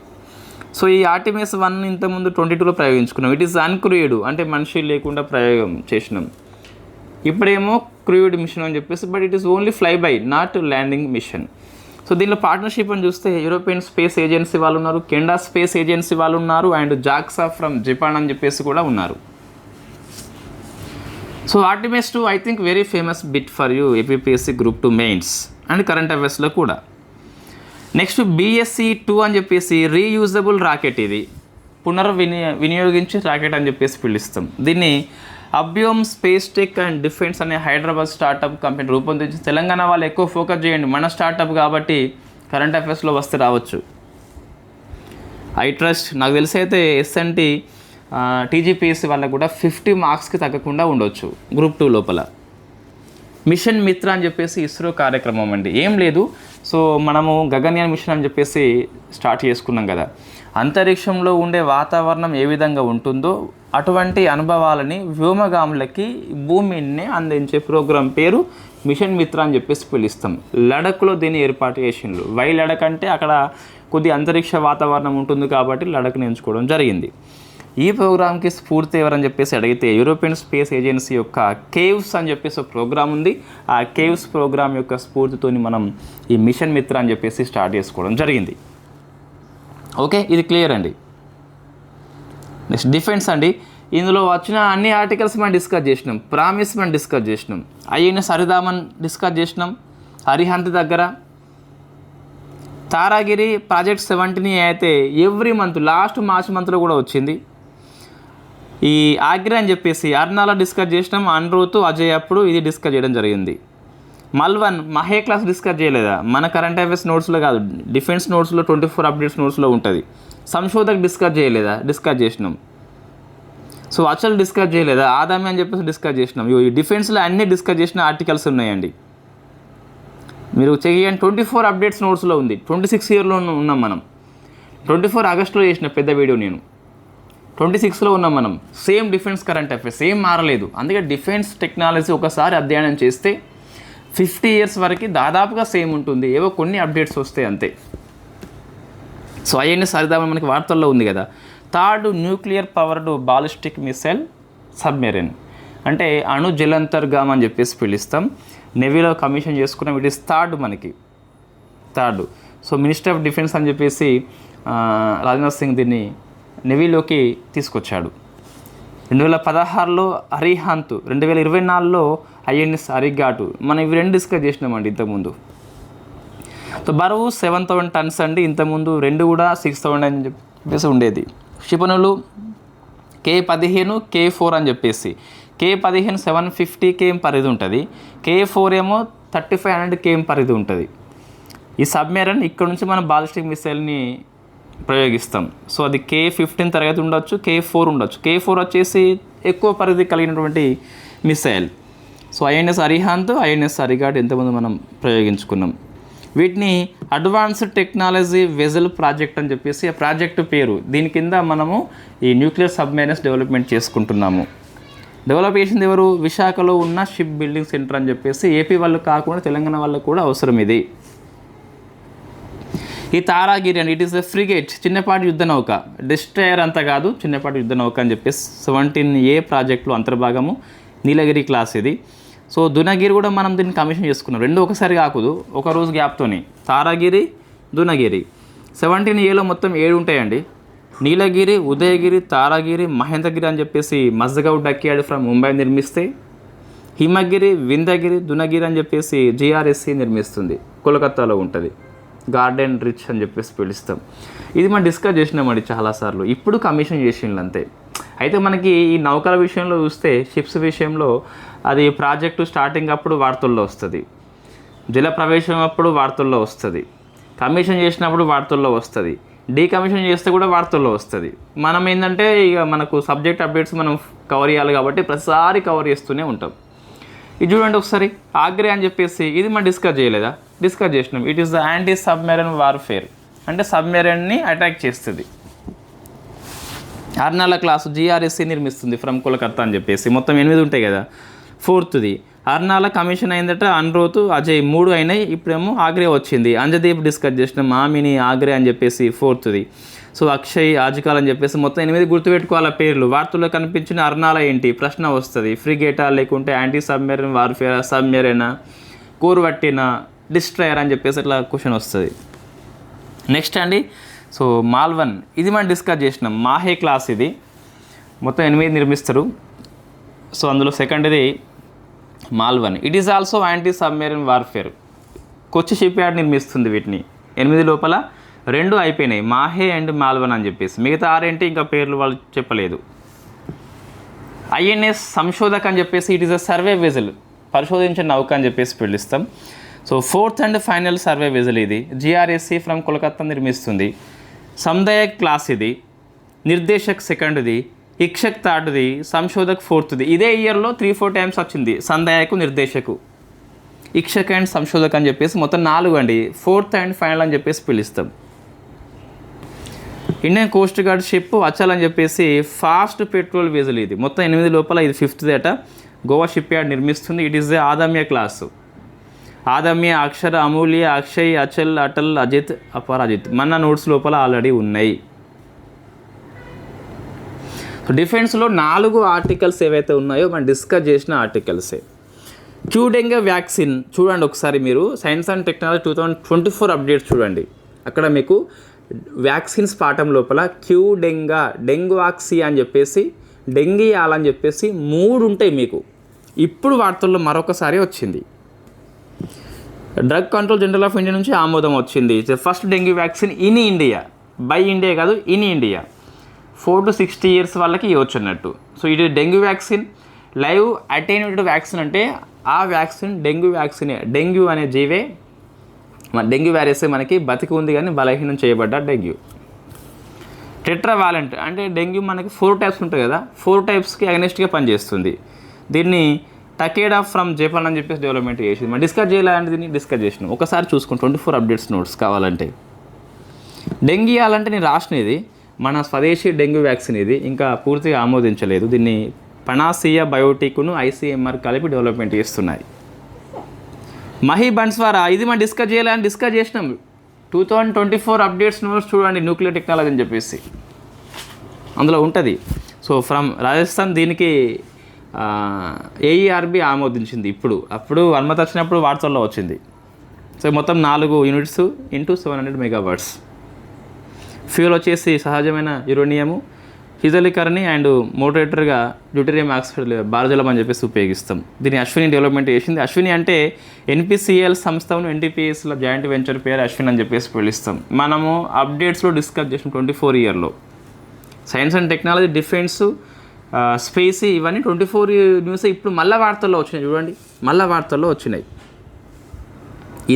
సో ఈ ఆర్టిమిస్ 1 ఇంతకుముందు 22లో ప్రయోగించుకున్నాం. ఇట్ ఈస్ అన్క్రూయిడ్ అంటే మనిషి లేకుండా ప్రయోగం చేసినాం. ఇప్పుడేమో క్రూయిడ్ మిషన్ అని చెప్పేసి, but it is only fly by not landing mission. So దీనిలో పార్ట్నర్షిప్ అని చూస్తే యూరోపియన్ స్పేస్ ఏజెన్సీ వాళ్ళు ఉన్నారు, కెనడా స్పేస్ ఏజెన్సీ వాళ్ళు ఉన్నారు, అండ్ జాక్సా ఫ్రమ్ జపాన్ అని చెప్పేసి కూడా ఉన్నారు. So Artemis 2 I think very famous bit for you APSC group 2 mains and current అఫైర్స్లో కూడా. నెక్స్ట్ BSC-2 అని చెప్పేసి రీయూజబుల్ రాకెట్. ఇది వినియోగించి రాకెట్ అని చెప్పేసి పిలుస్తాం. దీన్ని అబ్యోమ్ స్పేస్ టెక్ అండ్ డిఫెన్స్ అనే హైదరాబాద్ స్టార్టప్ కంపెనీ రూపొందించి, తెలంగాణ వాళ్ళు ఎక్కువ ఫోకస్ చేయండి, మన స్టార్టప్ కాబట్టి కరెంట్ అఫైర్స్లో వస్తే రావచ్చు. ఐ ట్రస్ట్ నాకు తెలిసి అయితే SNT TGPSC వాళ్ళకు కూడా 50 మార్క్స్కి తగ్గకుండా ఉండొచ్చు గ్రూప్ 2 లోపల. మిషన్ మిత్ర అని చెప్పేసి ఇస్రో కార్యక్రమం అండి. ఏం లేదు, సో మనము గగన్యాన్ మిషన్ అని చెప్పేసి స్టార్ట్ చేసుకున్నాం కదా. అంతరిక్షంలో ఉండే వాతావరణం ఏ విధంగా ఉంటుందో అటువంటి అనుభవాలని వ్యోమగాములకి భూమిని అందించే ప్రోగ్రాం పేరు మిషన్ మిత్ర అని చెప్పేసి పిలుస్తాం. లడఖ్లో దీన్ని ఏర్పాటు చేసిండ్రు. వై లడఖ్ అంటే అక్కడ కొద్ది అంతరిక్ష వాతావరణం ఉంటుంది కాబట్టి లడఖ్ని ఎంచుకోవడం జరిగింది. ఈ ప్రోగ్రామ్కి స్ఫూర్తి ఎవరని చెప్పేసి అడిగితే యూరోపియన్ స్పేస్ ఏజెన్సీ యొక్క కేవ్స్ అని చెప్పేసి ఒక ప్రోగ్రామ్ ఉంది. ఆ కేవ్స్ ప్రోగ్రామ్ యొక్క స్ఫూర్తితోని మనం ఈ మిషన్ మిత్ర అని చెప్పేసి స్టార్ట్ చేసుకోవడం జరిగింది. ఓకే, ఇది క్లియర్ అండి. నెక్స్ట్ డిఫెన్స్ అండి. ఇందులో వచ్చిన అన్ని ఆర్టికల్స్ మనం డిస్కస్ చేసినాం. ప్రామిస్ మనం డిస్కస్ చేసినాం. INS హరిదామన్ డిస్కస్ చేసినాం. అరిహంత్ దగ్గర తారాగిరి ప్రాజెక్ట్ 17 అయితే ఎవ్రీ మంత్ లాస్ట్ మార్చ్ మంత్లో కూడా వచ్చింది. ఈ ఆగ్రా అని చెప్పేసి అర్నాలా డిస్కస్ చేసినాం. అన్రోత్ అజయ్ అప్పుడు ఇది డిస్కస్ చేయడం జరిగింది. మల్వన్ మహే క్లాస్ డిస్కస్ చేయలేదా? మన కరెంట్ అఫైర్స్ నోట్స్లో కాదు, డిఫెన్స్ నోట్స్లో 24 అప్డేట్స్ నోట్స్లో ఉంటుంది. సంశోధక్ డిస్కస్ చేయలేదా? డిస్కస్ చేసినాం. సో అచల్ డిస్కస్ చేయలేదా? ఆదామి అని చెప్పేసి డిస్కస్ చేసినాం. ఈ డిఫెన్స్లో అన్నీ డిస్కస్ చేసిన ఆర్టికల్స్ ఉన్నాయండి. మీరు చెయ్యండి, 24 అప్డేట్స్ నోట్స్లో ఉంది. 26 ఇయర్లో ఉన్నాం మనం. 24 ఆగస్టులో చేసిన పెద్ద వీడియో నేను. 26లో ఉన్నాం మనం. సేమ్ డిఫెన్స్ కరెంట్ అఫైర్స్ ఏం మారలేదు. అందుకే డిఫెన్స్ టెక్నాలజీ ఒకసారి అధ్యయనం చేస్తే 50 years వరకు దాదాపుగా సేమ్ ఉంటుంది. ఏవో కొన్ని అప్డేట్స్ వస్తాయి అంతే. సో INS హరిదామన్ మనకి వార్తల్లో ఉంది కదా. Third nuclear powered ballistic missile submarine అంటే అణు జలంతర్గామ అని చెప్పేసి పిలుస్తాం. నేవీలో కమిషన్ చేసుకున్నాం. ఇట్ ఈస్ థర్డ్ మనకి third. So minister of defence అని చెప్పేసి రాజ్నాథ్ సింగ్ దీన్ని నేవీలోకి తీసుకొచ్చాడు. 2016లో అరిహంత్, 2024లో INS అరిఘాట్. మనం ఇవి 2 డిస్కస్ చేసినామండి ఇంతకుముందు. సో బరువు 7,000 tons అండి. ఇంతకుముందు 2 కూడా 6,000 అని చెప్పేసి ఉండేది. క్షిపణులు K-15 K-4 అని చెప్పేసి. K-15 750 km పరిధి ఉంటుంది. K-4 ఏమో 3500 km పరిధి ఉంటుంది. ఈ సబ్మెరైన్ ఇక్కడ నుంచి మనం బాలిస్టిక్ మిసైల్ని ప్రయోగిస్తాం. సో అది K-15 తరగతి ఉండొచ్చు, K-4 ఉండొచ్చు. K-4 వచ్చేసి ఎక్కువ పరిధి కలిగినటువంటి missile. So INS Arihant, INS Arighat ఎంతమంది మనం ప్రయోగించుకున్నాం. వీటిని అడ్వాన్స్డ్ టెక్నాలజీ వెజల్ ప్రాజెక్ట్ అని చెప్పేసి ఆ ప్రాజెక్టు పేరు. దీని కింద మనము ఈ న్యూక్లియర్ సబ్మెరైన్స్ డెవలప్మెంట్ చేసుకుంటున్నాము. డెవలప్ చేసింది ఎవరు? విశాఖలో ఉన్న షిప్ బిల్డింగ్ సెంటర్ అని చెప్పేసి ఏపీ వాళ్ళు కాకుండా తెలంగాణ వాళ్ళకు కూడా అవసరం ఇది. ఈ తారాగిరి అండి, ఇట్ ఈస్ ఎ ఫ్రిగేట్, చిన్నపాటి యుద్ధ నౌక, డిస్ట్రాయర్ అంతా కాదు, చిన్నపాటి యుద్ధ నౌక అని చెప్పేసి 17A ప్రాజెక్టులో అంతర్భాగము నీలగిరి క్లాస్ ఇది. సో దునగిరి కూడా మనం దీన్ని కమిషన్ చేసుకున్నాం, రెండు ఒకసారి కాకూడదు, ఒక రోజు గ్యాప్తోని. తారాగిరి, దునగిరి 17Aలో మొత్తం 7 ఉంటాయండి. నీలగిరి, ఉదయగిరి, తారాగిరి, మహేంద్రగిరి అని చెప్పేసి మజ్గౌడ్ డక్యార్డ్ ఫ్రమ్ ముంబై నిర్మిస్తే, హిమగిరి, వింధ్యగిరి, దునగిరి అని చెప్పేసి GRSC నిర్మిస్తుంది, కోల్కతాలో ఉంటుంది. గార్డెన్ రిచ్ అని చెప్పేసి పిలుస్తాం. ఇది మనం డిస్కస్ చేసినామండి చాలాసార్లు, ఇప్పుడు కమిషన్ చేసిండ్రు అంతే. అయితే మనకి ఈ నౌకల విషయంలో చూస్తే, షిప్స్ విషయంలో అది ప్రాజెక్టు స్టార్టింగ్ అప్పుడు వార్తల్లో వస్తుంది, జల ప్రవేశం అప్పుడు వార్తల్లో వస్తుంది, కమిషన్ చేసినప్పుడు వార్తల్లో వస్తుంది, డీకమిషన్ చేస్తే కూడా వార్తల్లో వస్తుంది. మనం ఏంటంటే ఇక మనకు సబ్జెక్ట్ అప్డేట్స్ మనం కవర్ చేయాలి కాబట్టి ప్రతిసారి కవర్ చేస్తూనే ఉంటాం. ఇది చూడండి ఒకసారి, ఆగ్రే అని చెప్పేసి ఇది మనం డిస్కస్ చేయలేదా? డిస్కస్ చేసినాం. It is the anti submarine warfare, అంటే సబ్మెరైన్ని అటాక్ చేస్తుంది. అర్నాల క్లాసు GRSC నిర్మిస్తుంది ఫ్రమ్ కోల్కతా అని చెప్పేసి, మొత్తం 8 ఉంటాయి కదా. 4th అర్నాల కమిషన్ అయిందట, అన్రోత్, అజయ్ 3 అయినాయి. ఇప్పుడేమో ఆగ్రే వచ్చింది. అంజదీప్ డిస్కస్ చేసినాం, మామిని, ఆగ్రే అని చెప్పేసి 4th. సో అక్షయ్, ఆజ్కాల్ అని చెప్పేసి మొత్తం 8 గుర్తుపెట్టుకోవాల పేర్లు. వార్తల్లో కనిపించిన అర్నాల ఏంటి ప్రశ్న వస్తుంది. ఫ్రిగేటా లేకుంటే యాంటీ సబ్మెరైన్ వార్ఫేర్, సబ్మెరైనా, కోర్వట్టినా, డిస్ట్రాయర్ అని చెప్పేసి ఇట్లా క్వశ్చన్ వస్తుంది. నెక్స్ట్ అండి, సో మాల్వన్ ఇది మనం డిస్కస్ చేసినాం. మాహే క్లాస్ ఇది మొత్తం 8 నిర్మిస్తారు. సో అందులో సెకండ్ది Malvan. It is also anti submarine warfare. Kochi shipyard నిర్మిస్తుంది వీటిని. 8 లోపల 2 అయిపోయినాయి, మాహే అండ్ మాల్వన్ అని చెప్పేసి. మిగతా 6 ఏంటి ఇంకా పేర్లు వాళ్ళు చెప్పలేదు. INS సంశోధక్ అని చెప్పేసి it is a survey vessel, పరిశోధించిన నౌక అని చెప్పేసి పిలుస్తాం. So 4th and final survey vessel ఇది. GRSC ఫ్రమ్ కోల్కతా నిర్మిస్తుంది. సందయక్ క్లాస్ ఇది. నిర్దేశక్ 2ది, ఇక్షక్ 3ది, సంశోధక్ 4th. ఇదే ఇయర్లో 3-4 టైమ్స్ వచ్చింది సందయకు, నిర్దేశకు, ఇక్షక్ అండ్ సంశోధక్ అని చెప్పేసి మొత్తం 4 అండి. 4th అండ్ ఫైనల్ అని చెప్పేసి పిలుస్తాం. Indian coast guard ship Achal అని చెప్పేసి ఫాస్ట్ పెట్రోల్ వెజల్ ఇది. మొత్తం 8 లోపల ఇది 5th అట. గోవా షిప్ యార్డ్ నిర్మిస్తుంది. It is the Adamya class. Adamya, Akshar, Amulya, Akshay, Achal, Atal, Ajit, Aparajit మన నోట్స్ లోపల ఆల్రెడీ ఉన్నాయి. సో డిఫెన్స్లో 4 ఆర్టికల్స్ ఏవైతే ఉన్నాయో మనం డిస్కస్ చేసిన ఆర్టికల్సే. క్యూడెంగా వ్యాక్సిన్ చూడండి ఒకసారి మీరు, సైన్స్ అండ్ టెక్నాలజీ 2024 అప్డేట్స్ చూడండి. అక్కడ మీకు వ్యాక్సిన్స్ పాఠం లోపల క్యూడెంగా, డెంగ్వాక్సీ అని చెప్పేసి, డెంగియాల్ అని చెప్పేసి 3 ఉంటాయి మీకు. ఇప్పుడు వార్తల్లో మరొకసారి వచ్చింది. Drug control general of India నుంచి ఆమోదం వచ్చింది. First dengue vaccine in India, by India కాదు, ఇన్ ఇండియా. 4 to 60 years వాళ్ళకి ఇవ్వచ్చు అన్నట్టు. సో ఇది dengue vaccine. Live attenuated vaccine అంటే ఆ వ్యాక్సిన్ డెంగ్యూ వ్యాక్సినే. డెంగ్యూ అనే జీవే, డెంగ్యూ వైరసే మనకి బతికి ఉంది కానీ బలహీనం చేయబడ్డ డెంగ్యూ. టెట్రావాలెంట్ అంటే డెంగ్యూ మనకి 4 టైప్స్ ఉంటాయి కదా, 4 టైప్స్కి అగెనిస్ట్గా పనిచేస్తుంది. దీన్ని టకేడా ఫ్రమ్ జపాన్ అని చెప్పేసి డెవలప్మెంట్ చేసింది. మనం డిస్కస్ చేయాలంటే దీన్ని డిస్కస్ చేసినాం. ఒకసారి చూసుకోండి 24 అప్డేట్స్ నోట్స్ కావాలంటే. డెంగియాల్ అంటే నేను రాసినది మన స్వదేశీ డెంగ్యూ వ్యాక్సిన్ ఇది, ఇంకా పూర్తిగా ఆమోదించలేదు. దీన్ని పనాసియా బయోటిక్ను ICMR కలిపి డెవలప్మెంట్ చేస్తున్నాయి. మహి బన్స్వారా ఇది మనం డిస్కస్ చేయాలని డిస్కస్ చేసినాం. 2024 అప్డేట్స్ నోట్స్ చూడండి, న్యూక్లియర్ టెక్నాలజీ అని చెప్పేసి అందులో ఉంటుంది. సో ఫ్రమ్ రాజస్థాన్ దీనికి AERB ఆమోదించింది. అప్పుడు అనుమతి వచ్చినప్పుడు వార్తల్లో వచ్చింది. సో మొత్తం 4 యూనిట్స్ ఇంటూ 700 MW. ఫ్యూల్ వచ్చేసి సహజమైన యురేనియము, ఫిజలికర్ని అండ్ మోటరేటర్గా డ్యూటేరియం ఆక్సైడ్ భారజలం అని చెప్పేసి ఉపయోగిస్తాం. దీన్ని అశ్విని డెవలప్మెంట్ చేసింది. అశ్విని అంటే NPCL సంస్థను NTPSల జాయింట్ వెంచర్ పేరు అశ్విని అని చెప్పేసి పిలుస్తాం. మనము అప్డేట్స్లో డిస్కస్ చేసిన 24 ఇయర్లో science and technology, defence, space ఇవన్నీ 24 న్యూస్ ఇప్పుడు మళ్ళీ వార్తల్లో వచ్చినాయి. చూడండి మళ్ళీ వార్తల్లో వచ్చినాయి.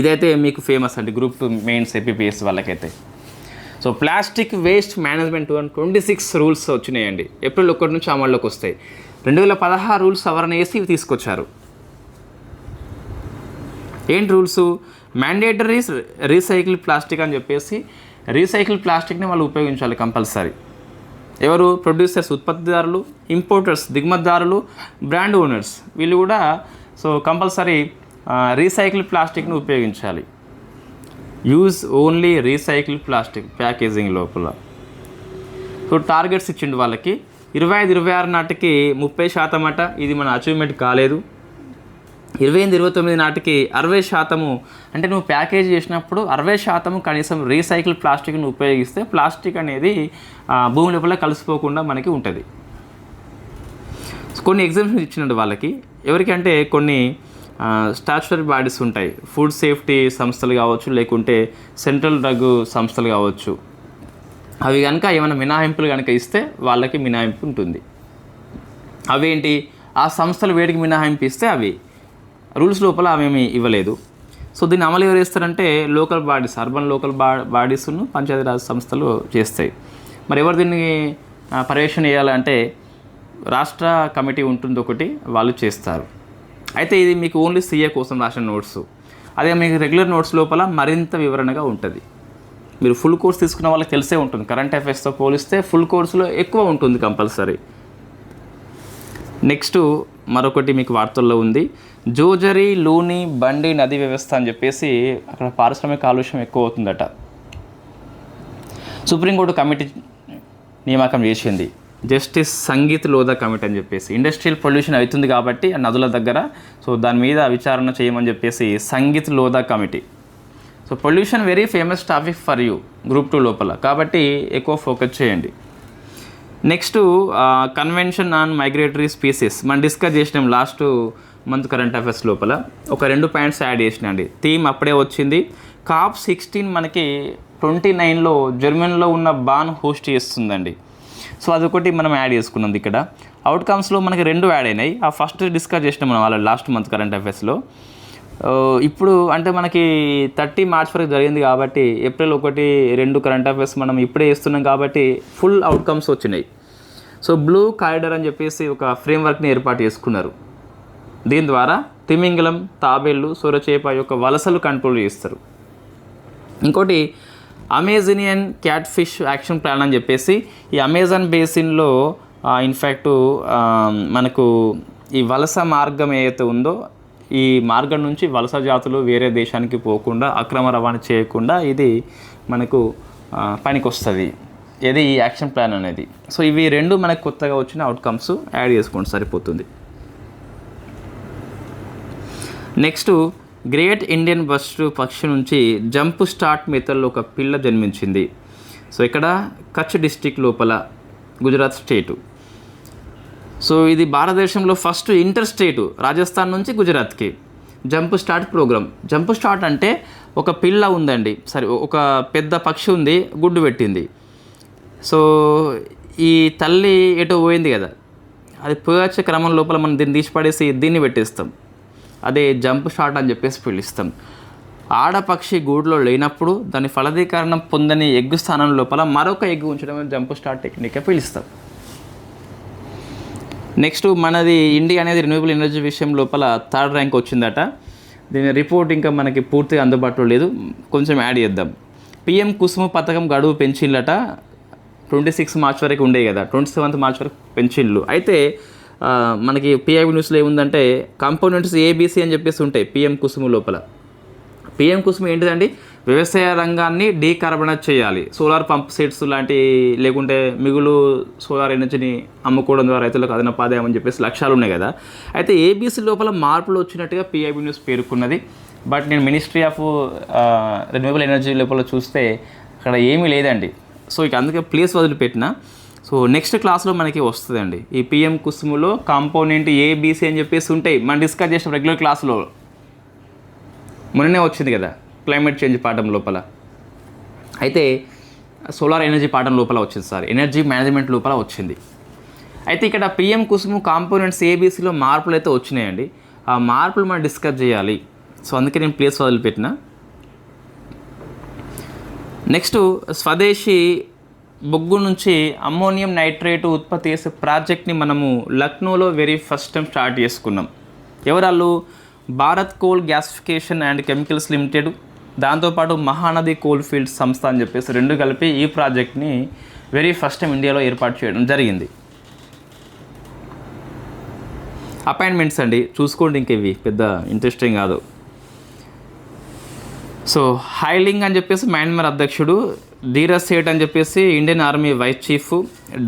ఇదైతే మీకు ఫేమస్ అండి గ్రూప్ 2 మెయిన్స్ APPS వాళ్ళకైతే. So plastic waste management 26 rules వచ్చినాయండి. ఏప్రిల్ 1 నుంచి అమల్లోకి వస్తాయి. 2016 రూల్స్ సవరణ చేసి ఇవి తీసుకొచ్చారు. ఏంటి రూల్స్? మ్యాండేటరీ రీసైకిల్ ప్లాస్టిక్ అని చెప్పేసి రీసైకిల్ ప్లాస్టిక్ని వాళ్ళు ఉపయోగించాలి కంపల్సరీ. ఎవరు? ప్రొడ్యూసర్స్ ఉత్పత్తిదారులు, ఇంపోర్టర్స్ దిగుమతిదారులు, బ్రాండ్ ఓనర్స్ వీళ్ళు కూడా సో కంపల్సరీ రీసైకిల్ ప్లాస్టిక్ని ఉపయోగించాలి. Use only recycle plastic packaging లోపల. సో టార్గెట్స్ ఇచ్చిండు వాళ్ళకి 25-26 నాటికి 30% అట, ఇది మన అచీవ్మెంట్ కాలేదు. 28-29 నాటికి 60%, అంటే నువ్వు ప్యాకేజ్ చేసినప్పుడు 60% కనీసం రీసైకిల్ ప్లాస్టిక్ను ఉపయోగిస్తే ప్లాస్టిక్ అనేది భూమి లోపల కలిసిపోకుండా మనకి ఉంటుంది. కొన్ని ఎగ్జాంపుల్స్ ఇచ్చినట్టు వాళ్ళకి ఎవరికంటే కొన్ని స్టాచ్యుటరీ బాడీస్ ఉంటాయి, ఫుడ్ సేఫ్టీ సంస్థలు కావచ్చు, లేకుంటే సెంట్రల్ డ్రగ్ సంస్థలు కావచ్చు. అవి కనుక ఏమైనా మినహాయింపులు కనుక ఇస్తే వాళ్ళకి మినహాయింపు ఉంటుంది. అవేంటి? ఆ సంస్థలు వేడికి మినహాయింపు ఇస్తే అవి రూల్స్ లోపల అవేమి ఇవ్వలేదు. సో దీన్ని అమలు ఎవరు చేస్తారంటే లోకల్ బాడీస్, అర్బన్ లోకల్ బాడీస్ను పంచాయతీరాజ్ సంస్థలు చేస్తాయి. మరి ఎవరు దీన్ని పర్యవేక్షణ చేయాలంటే రాష్ట్ర కమిటీ ఉంటుంది ఒకటి, వాళ్ళు చేస్తారు. అయితే ఇది మీకు ఓన్లీ సీఏ కోసం రాసిన నోట్స్. అదే మీకు రెగ్యులర్ నోట్స్ లోపల మరింత వివరణగా ఉంటుంది. మీరు ఫుల్ కోర్స్ తీసుకున్న వాళ్ళకి తెలిసే ఉంటుంది, కరెంట్ అఫైర్స్తో పోలిస్తే ఫుల్ కోర్సులో ఎక్కువ ఉంటుంది కంపల్సరీ. నెక్స్ట్ మరొకటి మీకు వార్తల్లో ఉంది, జోజరి లూని బండి నది వ్యవస్థ అని చెప్పేసి అక్కడ పారిశ్రామిక కాలుష్యం ఎక్కువ అవుతుందట. సుప్రీంకోర్టు కమిటీ నియామకం చేసింది, జస్టిస్ సంగీత్ లోధా కమిటీ అని చెప్పేసి. ఇండస్ట్రియల్ పొల్యూషన్ అవుతుంది కాబట్టి ఆ నదుల దగ్గర, సో దాని మీద విచారణ చేయమని చెప్పేసి sangeet Lodha committee. So pollution very famous topic for you group 2 లోపల, కాబట్టి ఎక్కువ ఫోకస్ చేయండి. Next convention on migratory species మనం డిస్కస్ చేసినాం లాస్ట్ మంత్ కరెంట్ అఫైర్స్ లోపల. ఒక 2 పాయింట్స్ యాడ్ చేసినండి. థీమ్ అప్పుడే వచ్చింది. COP16 మనకి 29లో జర్మనీలో ఉన్న బాన్ హోస్ట్ చేస్తుందండి. సో అదొకటి మనం యాడ్ చేసుకున్నాం ఇక్కడ. అవుట్కమ్స్లో మనకి 2 యాడ్ అయినాయి. ఆ ఫస్ట్ డిస్కస్ చేసినాం మనం వాళ్ళ లాస్ట్ మంత్ కరెంట్ అఫైర్స్లో. ఇప్పుడు అంటే మనకి 30 మార్చ్ వరకు జరిగింది కాబట్టి ఏప్రిల్ 1, 2 కరెంట్ అఫైర్స్ మనం ఇప్పుడే చేస్తున్నాం కాబట్టి ఫుల్ అవుట్కమ్స్ వచ్చినాయి. సో బ్లూ కారిడార్ అని చెప్పేసి ఒక ఫ్రేమ్వర్క్ని ఏర్పాటు చేసుకున్నారు. దీని ద్వారా తిమింగలం, తాబేళ్ళు, సొరచేప యొక్క వలసలు కంట్రోల్ చేస్తారు. ఇంకోటి అమెజానియన్ క్యాట్ ఫిష్ యాక్షన్ ప్లాన్ అని చెప్పేసి ఈ అమెజాన్ బేసిన్లో ఇన్ఫ్యాక్ట్ మనకు ఈ వలస మార్గం ఏదైతే ఉందో ఈ మార్గం నుంచి వలస జాతులు వేరే దేశానికి పోకుండా, అక్రమ రవాణా చేయకుండా ఇది మనకు పనికి వస్తుంది. ఇది ఈ యాక్షన్ ప్లాన్ అనేది. సో ఇవి 2 మనకు కొత్తగా వచ్చిన అవుట్కమ్స్ యాడ్ చేసుకోండి సరిపోతుంది. నెక్స్ట్ గ్రేట్ ఇండియన్ బస్ట్ పక్షి నుంచి జంప్ స్టార్ట్ మెథడ్లో ఒక పిల్ల జన్మించింది. సో ఇక్కడ కచ్ డిస్టిక్ లోపల గుజరాత్ స్టేటు. సో ఇది భారతదేశంలో ఫస్ట్ ఇంటర్ స్టేటు రాజస్థాన్ నుంచి గుజరాత్కి jump start programme. Jump start అంటే ఒక పిల్ల ఉందండి, సరే ఒక పెద్ద పక్షి ఉంది, గుడ్డు పెట్టింది. సో ఈ తల్లి ఎటో పోయింది కదా, అది పోయొచ్చే క్రమం లోపల మనం దీన్ని తీసిపడేసి దీన్ని పెట్టేస్తాం. అదే జంప్ స్టార్ట్ అని చెప్పేసి పిలుస్తాం. ఆడపక్షి గూడులో లేనప్పుడు దాని ఫలదీకరణం పొందని ఎగ్గు స్థానం లోపల మరొక ఎగ్గు ఉంచడం జంప్ స్టార్ట్ టెక్నిక్గా పిలుస్తాం. నెక్స్ట్ మనది ఇండియా అనేది రెన్యూవబుల్ ఎనర్జీ విషయం లోపల 3rd ర్యాంక్ వచ్చిందట. దీని రిపోర్ట్ ఇంకా మనకి పూర్తిగా అందుబాటులో లేదు, కొంచెం యాడ్ చేద్దాం. PM కుసుమ పథకం గడువు పెంచిళ్ళట. 26 మార్చ్ వరకు ఉండే కదా, 27th మార్చ్ వరకు పెంచిళ్ళు. అయితే మనకి PIB న్యూస్లో ఏముందంటే కాంపోనెంట్స్ ABC అని చెప్పేసి ఉంటాయి PM కుసుమ లోపల. PM కుసుమ ఏంటిదండి? వ్యవసాయ రంగాన్ని డీకార్బనైజ్ చేయాలి. సోలార్ పంప్ సెట్స్ లాంటి, లేకుంటే మిగులు సోలార్ ఎనర్జీని అమ్ముకోవడం ద్వారా రైతులకు అదనపు ఆదాయం అని చెప్పేసి లక్ష్యాలు ఉన్నాయి కదా. అయితే ABC లోపల మార్పులు వచ్చినట్టుగా PIB న్యూస్ పేర్కొన్నది. బట్ నేను మినిస్ట్రీ ఆఫ్ రెన్యూవబుల్ ఎనర్జీ లోపల చూస్తే అక్కడ ఏమీ లేదండి. సో ఇక అందుకే ప్లేస్ వదిలిపెట్టిన. సో నెక్స్ట్ క్లాస్లో మనకి వస్తుందండి ఈ PM కుసుములో కాంపోనెంట్ ABC అని చెప్పేసి ఉంటాయి. మనం డిస్కస్ చేసిన రెగ్యులర్ క్లాస్లో మొన్ననే వచ్చింది కదా క్లైమేట్ చేంజ్ పాఠం లోపల. అయితే సోలార్ ఎనర్జీ పాఠం లోపల వచ్చింది, సార్ ఎనర్జీ మేనేజ్మెంట్ లోపల వచ్చింది. అయితే ఇక్కడ PM కుసుము కాంపోనెంట్స్ ABCలో మార్పులు అయితే వచ్చినాయండి. ఆ మార్పులు మనం డిస్కస్ చేయాలి. సో అందుకే నేను ప్లేస్ వదిలిపెట్టిన. నెక్స్ట్ స్వదేశీ బొగ్గు నుంచి అమ్మోనియం నైట్రేట్ ఉత్పత్తి చేసే ప్రాజెక్ట్ని మనము లక్నోలో వెరీ ఫస్ట్ టైం స్టార్ట్ చేసుకున్నాం. ఎవరాళ్ళు? Bharat coal gasification and chemicals limited, దాంతోపాటు మహానది కోల్ ఫీల్డ్స్ సంస్థ అని చెప్పేసి రెండు కలిపి ఈ ప్రాజెక్ట్ని వెరీ ఫస్ట్ టైం ఇండియాలో ఏర్పాటు చేయడం జరిగింది. అపాయింట్మెంట్స్ అండి, చూసుకోండి, ఇంక ఇవి పెద్ద ఇంట్రెస్టింగ్ కాదు. సో హైలింగ్ అని చెప్పేసి మయన్మార్ అధ్యక్షుడు, ధీరజ్ సేఠ్ అని చెప్పేసి Indian army vice chief,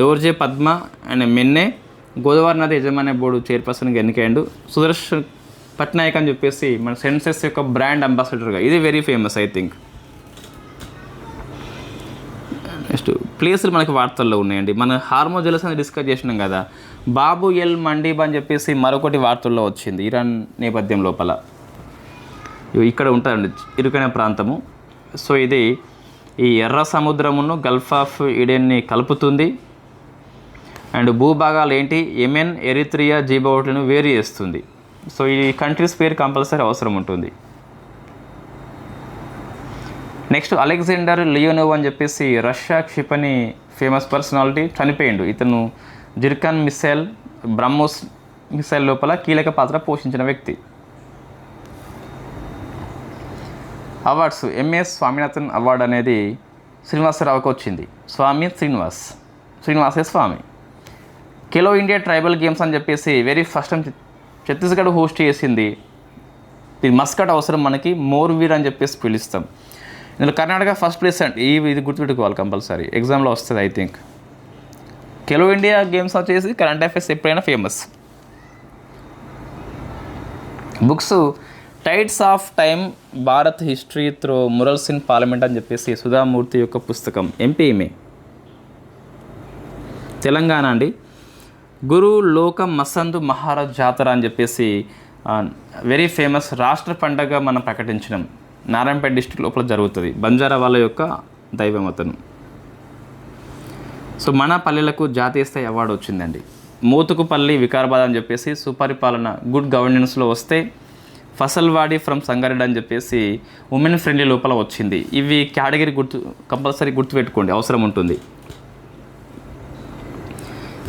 Dorje Padma and మెన్నే గోదావరి నది యజమాన్య బోర్డు చైర్పర్సన్గా ఎన్నికయ్యాడు. సుదర్శన్ పట్నాయక్ అని చెప్పేసి మన సెన్సెస్ యొక్క బ్రాండ్ అంబాసిడర్గా, ఇది very famous I think. Next ప్లేసులు మనకి వార్తల్లో ఉన్నాయండి. మన హార్మో జలస్ అని డిస్కస్ చేసినాం కదా, బాబు ఎల్ మండీబ్ అని చెప్పేసి మరొకటి వార్తల్లో వచ్చింది ఇరాన్ నేపథ్యం లోపల. ఇక్కడ ఉంటుందండి ఇరుకైన ప్రాంతము. సో ఇది ఈ ఎర్ర సముద్రమును గల్ఫ్ ఆఫ్ ఈడెన్ని కలుపుతుంది అండ్ భూభాగాలు ఏంటి యెమెన్, ఎరిత్రియా, జిబౌటీలను వేరు చేస్తుంది. సో ఈ కంట్రీస్ పేరు కంపల్సరీ అవసరం ఉంటుంది. నెక్స్ట్ అలెగ్జాండర్ లియోనోవ్ అని చెప్పేసి రష్యా క్షిపణి ఫేమస్ పర్సనాలిటీ చనిపోయిండు. ఇతను జిర్కాన్ మిసైల్, బ్రహ్మోస్ మిసైల్ లోపల కీలక పాత్ర పోషించిన వ్యక్తి. అవార్డ్స్, ఎంఎస్ స్వామినాథన్ అవార్డు అనేది శ్రీనివాసరావుకి వచ్చింది. శ్రీనివాసే స్వామి. ఖేలో ఇండియా ట్రైబల్ గేమ్స్ అని చెప్పేసి very first time Chhattisgarh host చేసింది. ఇది మస్కట్ అవసరం మనకి, మోర్వీర్ అని చెప్పేసి పిలుస్తాం. ఇందులో కర్ణాటక ఫస్ట్ ప్లేస్ అండి. ఇది గుర్తుపెట్టుకోవాలి కంపల్సరీ, ఎగ్జామ్లో వస్తుంది I think. Khelo India games వచ్చేసి కరెంట్ అఫైర్స్ ఎప్పుడైనా famous. Books, tides of time, Bharat history through murals in parliament అని చెప్పేసి సుధామూర్తి యొక్క పుస్తకం, ఎంపీఎంఏ, తెలంగాణ అండి. గురు లోక మసందు మహారాజ్ జాతర అని చెప్పేసి వెరీ ఫేమస్ రాష్ట్ర పండగ మనం ప్రకటించినాం. నారాయణపేట డిస్ట్రిక్ట్ లోపల జరుగుతుంది. బంజారా వాళ్ళ యొక్క దైవం అతను. సో మన పల్లెలకు జాతీయ స్థాయి అవార్డు వచ్చిందండి. మోతుకుపల్లి వికారాబాద్ అని చెప్పేసి సుపరిపాలన గుడ్ గవర్నెన్స్లో వస్తే, ఫసల్వాడి ఫ్రమ్ సంగారెడ్డి అని చెప్పేసి ఉమెన్ ఫ్రెండ్లీ లోపల వచ్చింది. ఇవి కేటగిరీ కంపల్సరీ గుర్తుపెట్టుకోండి, అవసరం ఉంటుంది.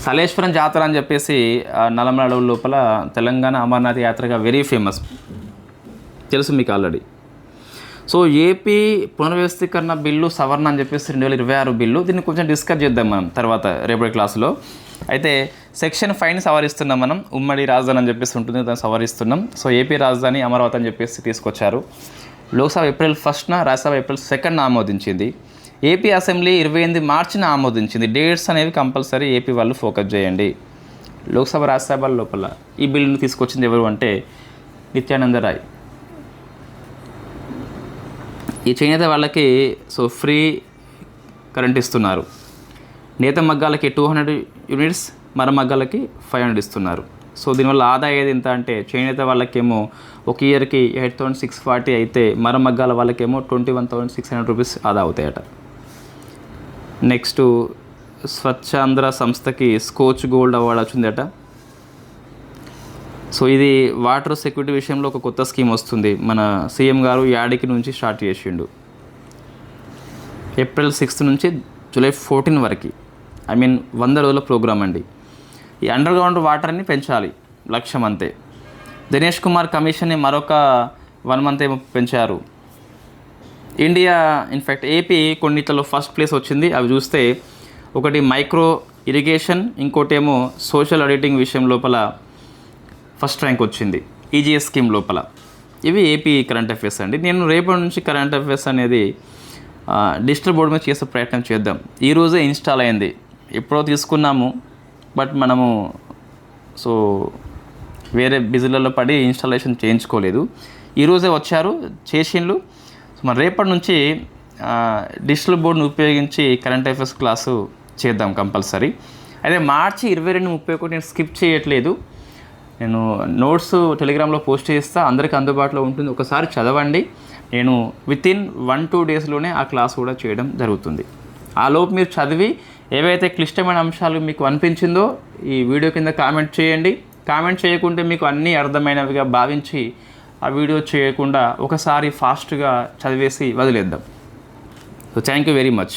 సలేశ్వరం జాతర అని చెప్పేసి నల్లమల అడవుల లోపల తెలంగాణ అమర్నాథ్ యాత్రగా వెరీ ఫేమస్, తెలుసు మీకు ఆల్రెడీ. సో ఏపీ పునర్వ్యవస్థీకరణ బిల్లు సవరణ అని చెప్పేసి 2026 బిల్లు, దీన్ని కొంచెం డిస్కస్ చేద్దాం మనం తర్వాత రేపటి క్లాసులో. అయితే సెక్షన్ 5ని సవరిస్తున్నాం మనం. ఉమ్మడి రాజధాని అని చెప్పేసి ఉంటుంది, దాన్ని సవరిస్తున్నాం. సో ఏపీ రాజధాని అమరావతి అని చెప్పేసి తీసుకొచ్చారు. లోక్సభ ఏప్రిల్ 1న, రాజ్యసభ ఏప్రిల్ 2న ఆమోదించింది. ఏపీ అసెంబ్లీ 28 మార్చిన ఆమోదించింది. డేట్స్ అనేవి కంపల్సరీ ఏపీ వాళ్ళు ఫోకస్ చేయండి. లోక్సభ రాజ్యసభ లోపల ఈ బిల్లును తీసుకొచ్చింది ఎవరు అంటే నిత్యానంద రాయ్. ఈ చేనేత వాళ్ళకి సో ఫ్రీ కరెంట్ ఇస్తున్నారు. నేత మగ్గాలకి 200 యూనిట్స్, మర మగ్గాలకి 500 ఇస్తున్నారు. సో దీనివల్ల ఆదా అయ్యేది ఎంత అంటే చేనేత వాళ్ళకేమో ఒక ఇయర్కి 8,640 అయితే మర మగ్గాల వాళ్ళకేమో 21,600 రూపీస్ ఆదా అవుతాయట. నెక్స్ట్ స్వచ్ఛాంధ్ర సంస్థకి స్కోచ్ గోల్డ్ అవార్డు వచ్చిందట. సో ఇది వాటర్ సెక్యూరిటీ విషయంలో ఒక కొత్త స్కీమ్ వస్తుంది. మన సీఎం గారు యాడికి నుంచి స్టార్ట్ చేసిండు. ఏప్రిల్ 6 నుంచి జూలై 14 వరకు, 100 రోజుల ప్రోగ్రామ్ అండి. ఈ అండర్ గ్రౌండ్ వాటర్ని పెంచాలి, లక్ష్యం అంతే. దినేష్ కుమార్ కమిషన్ని మరొక 1 మంత్ ఏమో పెంచారు. ఇండియా ఇన్ఫ్యాక్ట్ ఏపీ కొన్నిట్లలో ఫస్ట్ ప్లేస్ వచ్చింది. అవి చూస్తే ఒకటి మైక్రో ఇరిగేషన్, ఇంకోటి ఏమో సోషల్ ఆడిటింగ్ విషయం లోపల ఫస్ట్ ర్యాంక్ వచ్చింది ఈజీఎస్ స్కీమ్ లోపల. ఇవి ఏపీ కరెంట్ అఫైర్స్ అండి. నేను రేపటి నుంచి కరెంట్ అఫైర్స్ అనేది డిజిటల్ బోర్డు మీద చేసే ప్రయత్నం చేద్దాం. ఈరోజే ఇన్స్టాల్ అయింది, ఎప్పుడో తీసుకున్నాము, బట్ మనము సో వేరే బిజీలలో పడి ఇన్స్టాలేషన్ చేయించుకోలేదు. ఈరోజే వచ్చారు చేసిండ్లు. సో మరి రేపటి నుంచి డిజిటల్ బోర్డును ఉపయోగించి కరెంట్ అఫైర్స్ క్లాసు చేద్దాం కంపల్సరీ. అయితే మార్చి 22-31 నేను స్కిప్ చేయట్లేదు. నేను నోట్స్ టెలిగ్రామ్లో పోస్ట్ చేస్తా, అందరికీ అందుబాటులో ఉంటుంది. ఒకసారి చదవండి. నేను వితిన్ 1-2 డేస్లోనే ఆ క్లాస్ కూడా చేయడం జరుగుతుంది. ఆ లోపు మీరు చదివి ఏవైతే క్లిష్టమైన అంశాలు మీకు అనిపించిందో ఈ వీడియో కింద కామెంట్ చేయండి. కామెంట్ చేయకుంటే మీకు అన్నీ అర్థమైనవిగా భావించి ఆ వీడియో చేయకుండా ఒకసారి ఫాస్ట్గా చదివేసి వదిలేద్దాం. So thank you very much.